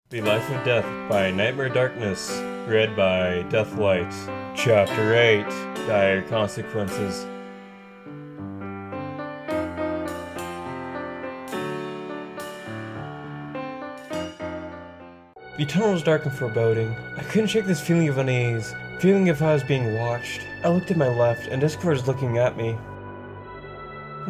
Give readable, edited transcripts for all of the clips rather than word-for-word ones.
The Life of Death by Nightmare Darkness, read by Deathlight. Chapter 8, Dire Consequences. The tunnel was dark and foreboding. I couldn't shake this feeling of unease, feeling if I was being watched. I looked at my left, and Discord was looking at me.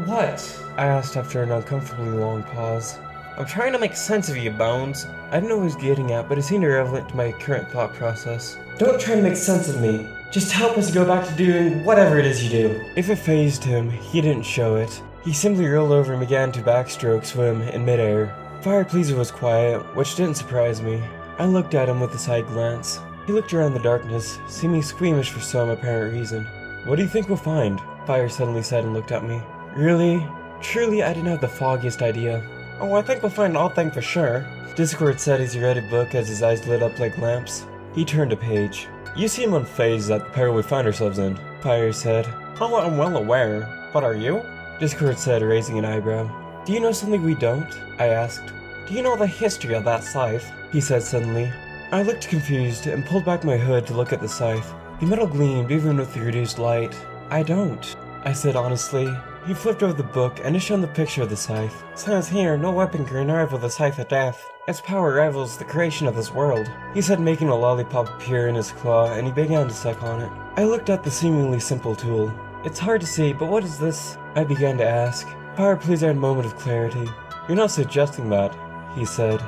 "What?" I asked after an uncomfortably long pause. "I'm trying to make sense of you, Bones." I didn't know what he was getting at, but it seemed irrelevant to my current thought process. "Don't try to make sense of me. Just help us go back to doing whatever it is you do." If it fazed him, he didn't show it. He simply rolled over and began to backstroke swim in midair. Fire Pleaser was quiet, which didn't surprise me. I looked at him with a side glance. He looked around the darkness, seeming squeamish for some apparent reason. "What do you think we'll find?" Fire suddenly said and looked at me. "Really? Truly, I didn't have the foggiest idea." "Oh, I think we'll find an odd thing for sure," Discord said as he read a book as his eyes lit up like lamps. He turned a page. "You seem unfazed at the peril we find ourselves in," Fire said. "Oh, I'm well aware. But are you?" Discord said, raising an eyebrow. "Do you know something we don't?" I asked. "Do you know the history of that scythe?" he said suddenly. I looked confused and pulled back my hood to look at the scythe. The metal gleamed even with the reduced light. "I don't," I said honestly. He flipped over the book and it showed the picture of the scythe. "Says here, no weapon can rival the scythe of death. Its power rivals the creation of this world," he said, making a lollipop appear in his claw, and he began to suck on it. I looked at the seemingly simple tool. "It's hard to see, but what is this?" I began to ask. Fire Pleaser had a moment of clarity. "You're not suggesting that," he said.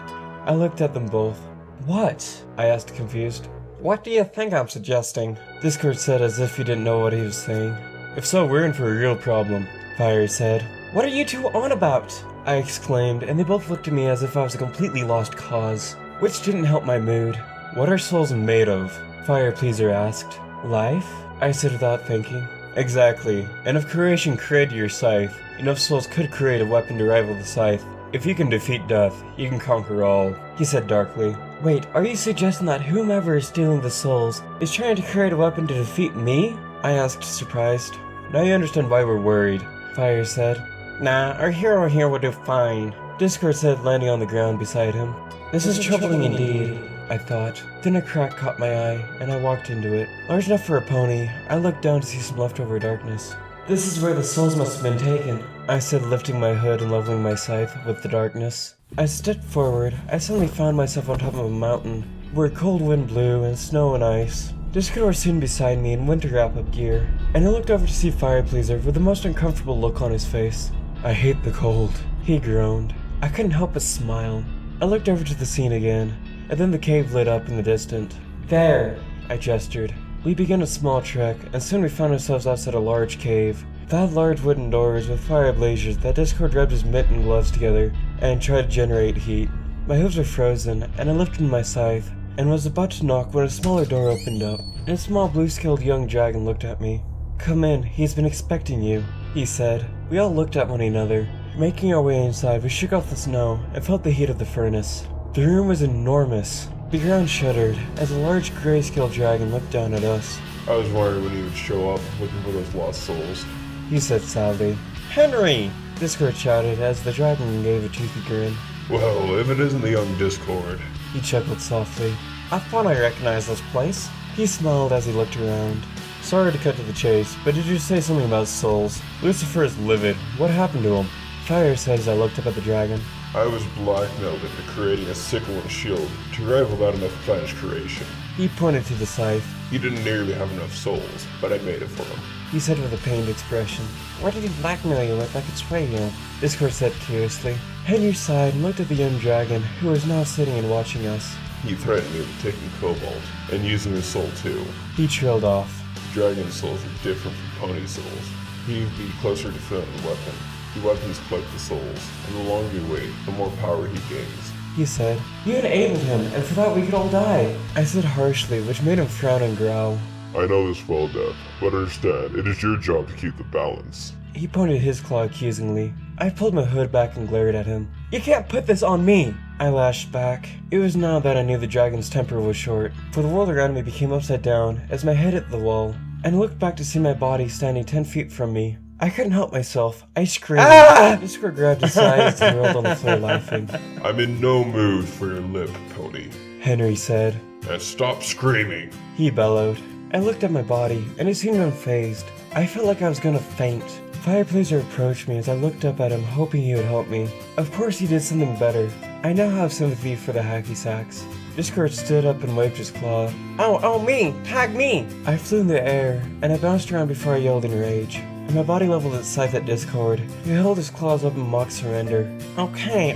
I looked at them both. "What?" I asked, confused. "What do you think I'm suggesting?" Discord said as if he didn't know what he was saying. "If so, we're in for a real problem," Fire said. "What are you two on about?" I exclaimed, and they both looked at me as if I was a completely lost cause, which didn't help my mood. "What are souls made of?" Fire Pleaser asked. "Life?" I said without thinking. "Exactly, and if creation created your scythe, enough souls could create a weapon to rival the scythe. If you can defeat death, you can conquer all," he said darkly. "Wait, are you suggesting that whomever is stealing the souls is trying to create a weapon to defeat me?" I asked, surprised. "Now you understand why we're worried," Fire said. "Nah, our hero here will do fine," Discord said, landing on the ground beside him. This is troubling indeed, I thought. Then a crack caught my eye, and I walked into it. Large enough for a pony, I looked down to see some leftover darkness. "This is where the souls must have been taken," I said, lifting my hood and leveling my scythe with the darkness. As I stepped forward, I suddenly found myself on top of a mountain, where cold wind blew and snow and ice. Discord was soon beside me in winter wrap-up gear, and I looked over to see Fire Pleaser with the most uncomfortable look on his face. "I hate the cold," he groaned. I couldn't help but smile. I looked over to the scene again, and then the cave lit up in the distance. "There!" I gestured. We began a small trek, and soon we found ourselves outside a large cave. It had large wooden doors with fire blazers that Discord rubbed his mitt and gloves together and tried to generate heat. My hooves were frozen, and I lifted my scythe, and was about to knock when a smaller door opened up, and a small blue-scaled young dragon looked at me. "Come in, he's been expecting you," he said. We all looked at one another. Making our way inside, we shook off the snow and felt the heat of the furnace. The room was enormous. The ground shuddered as a large gray-scaled dragon looked down at us. "I was worried when he would show up looking for those lost souls," he said sadly. "Henry!" Discord shouted as the dragon gave a toothy grin. "Well, if it isn't the young Discord." He chuckled softly. "I thought I recognized this place." He smiled as he looked around. "Sorry to cut to the chase, but did you say something about souls? Lucifer is livid. What happened to him?" Fire said as I looked up at the dragon. "I was blackmailed into creating a sickle and shield to rival that of the Spanish creation. He pointed to the scythe. He didn't nearly have enough souls, but I made it for him," he said with a pained expression. "What did he blackmail you with? I could sway you," Discord said curiously. Henry sighed and looked at the young dragon, who was now sitting and watching us. "He threatened me with taking Cobalt, and using his soul too. He trailed off. Dragon souls are different from pony souls. He would be closer to filling the weapon. The weapons collect the souls, and the longer you wait, the more power he gains," he said. "You enabled him, and for that we could all die," I said harshly, which made him frown and growl. "I know this well, Death, but understand, it is your job to keep the balance." He pointed his claw accusingly. I pulled my hood back and glared at him. "You can't put this on me!" I lashed back. It was now that I knew the dragon's temper was short, for the world around me became upside down as my head hit the wall, and I looked back to see my body standing 10 feet from me. I couldn't help myself. I screamed. Ah! Discord grabbed his sides and rolled on the floor laughing. I'm in no mood for your lip, Pony. Henry said. And stop screaming. He bellowed. I looked at my body, and it seemed unfazed. I felt like I was gonna faint. Firepleaser approached me as I looked up at him, hoping he would help me. Of course he did something better. I now have sympathy for the hacky sacks. Discord stood up and waved his claw. Oh, me! Tag me! I flew in the air, and I bounced around before I yelled in rage. And my body leveled its scythe at Discord. He held his claws up in mock surrender. Okay.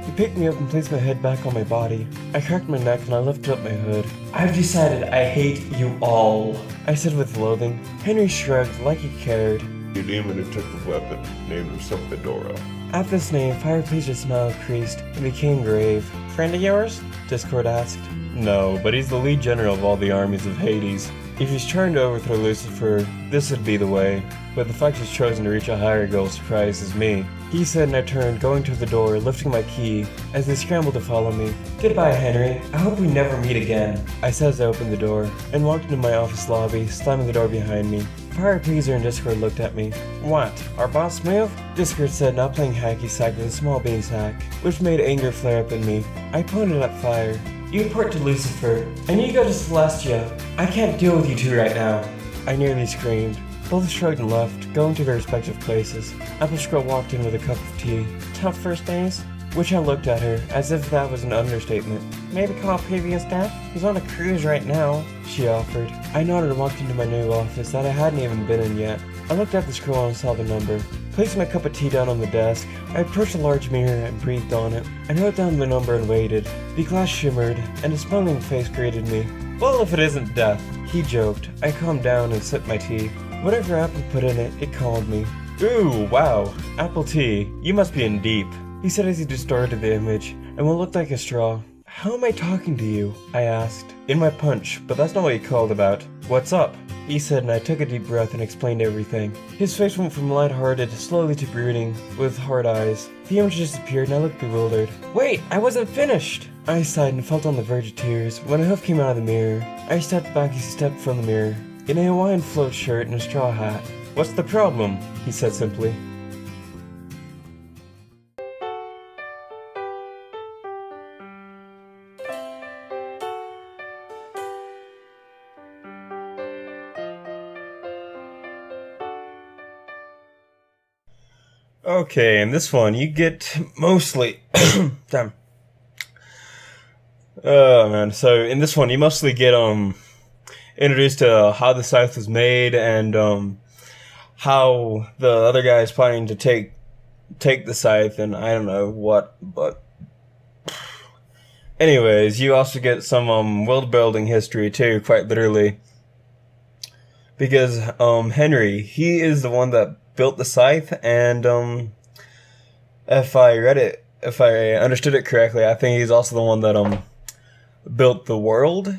He picked me up and placed my head back on my body. I cracked my neck and I lifted up my hood. I've decided I hate you all, I said with loathing. Henry shrugged like he cared. The demon who took the weapon named himself Fedora. At this name, Firepleaser's smile creased and became grave. Friend of yours? Discord asked. No, but he's the lead general of all the armies of Hades. If he's trying to overthrow Lucifer, this would be the way. But the fact he's chosen to reach a higher goal surprises me. He said and I turned, going to the door, lifting my key, as they scrambled to follow me. Goodbye, Henry. I hope we never meet again, I said as I opened the door, and walked into my office lobby, slamming the door behind me. Firepleaser and Discord looked at me. What? Our boss move? Discord said, not playing hacky sack with a small bean sack, which made anger flare up in me. I pointed at Fire. You report to Lucifer, and you go to Celestia. I can't deal with you two right now. I nearly screamed. Both shrugged and left, going to their respective places. Apple Scroll walked in with a cup of tea. Tough first days? Which I looked at her, as if that was an understatement. Maybe call previous death? He's on a cruise right now, she offered. I nodded and walked into my new office that I hadn't even been in yet. I looked at the scroll and saw the number. Placing my cup of tea down on the desk, I approached a large mirror and breathed on it. I wrote down the number and waited. The glass shimmered, and a smiling face greeted me. Well, if it isn't death, he joked. I calmed down and sipped my tea. Whatever Apple put in it, it calmed me. Ooh, wow, apple tea, you must be in deep, he said as he distorted the image, and what looked like a straw. How am I talking to you? I asked. In my punch, but that's not what he called about. What's up? He said, and I took a deep breath and explained everything. His face went from lighthearted slowly to brooding, with hard eyes. The image disappeared and I looked bewildered. Wait, I wasn't finished! I sighed and felt on the verge of tears when a hoof came out of the mirror. I stepped back as he stepped from the mirror, in a Hawaiian float shirt and a straw hat. What's the problem? He said simply. Okay, in this one, you get mostly... Damn. Oh, man. So, in this one, you mostly get, introduced to how the scythe was made and, how the other guy is planning to take the scythe and I don't know what, but... Anyways, you also get some, world-building history, too, quite literally. Because, Henry, he is the one that built the scythe, and if I understood it correctly, I think he's also the one that built the world,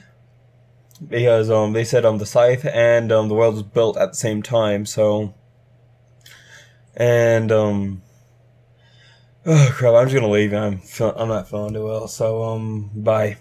because they said the scythe and the world was built at the same time. So, and oh crap, I'm just gonna leave. I'm not feeling too well. So bye.